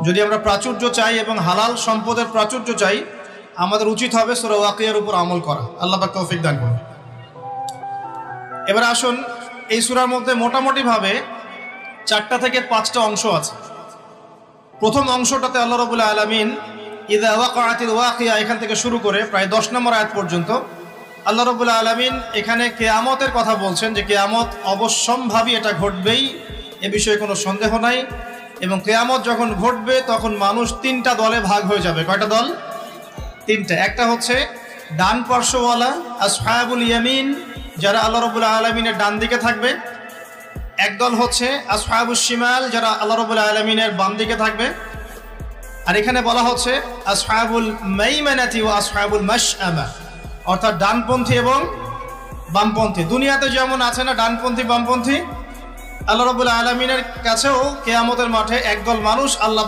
যদি আমরা প্রাচুর্য চাই এবং হালাল সম্পদের প্রাচুর্য চাই, আমাদের উচিত হবে সূরা ওয়াকিয়ার উপর আমল করা। আল্লাহ পাক তৌফিক দান করুন। এবার আসুন, এই সূরার মধ্যে মোটামুটিভাবে 4টা থেকে 5টা অংশ আছে। প্রথম অংশটাতে আল্লাহ রাব্বুল আলামিন ইযা ওয়াকাআতিল ওয়াকিয়া এখান থেকে শুরু করে প্রায় 10 নম্বর আয়াত পর্যন্ত আল্লাহ রাব্বুল আলামিন এখানে কিয়ামতের কথা বলছেন, যে কিয়ামত অবশ্যম্ভাবী, এটা ঘটবেই, এ বিষয়ে কোনো সন্দেহ নাই। এবং কিয়ামত যখন ঘটবে তখন মানুষ 3টা দলে ভাগ হয়ে যাবে। কয়টা দল? 3টা। একটা হচ্ছে ডান পার্শ্বওয়ালা আসহাবুল ইয়ামিন, যারা আল্লাহ রাব্বুল আলামিনের ডান দিকে থাকবে। একদল হচ্ছে আসহাবুশ শিমাল, যারা আল্লাহ রাব্বুল আলামিনের বাম দিকে থাকবে। আর এখানে বলা হচ্ছে আসহাবুল মাইমানাতি ওয়া আসহাবুল মাশআমা, অর্থাৎ ডানপন্থী এবং বামপন্থী। দুনিয়াতে যেমন আছে না ডানপন্থী বামপন্থী, আল্লাহ রাব্বুল আলামিনের কাছেও কিয়ামতের মাঠে একদল মানুষ আল্লাহ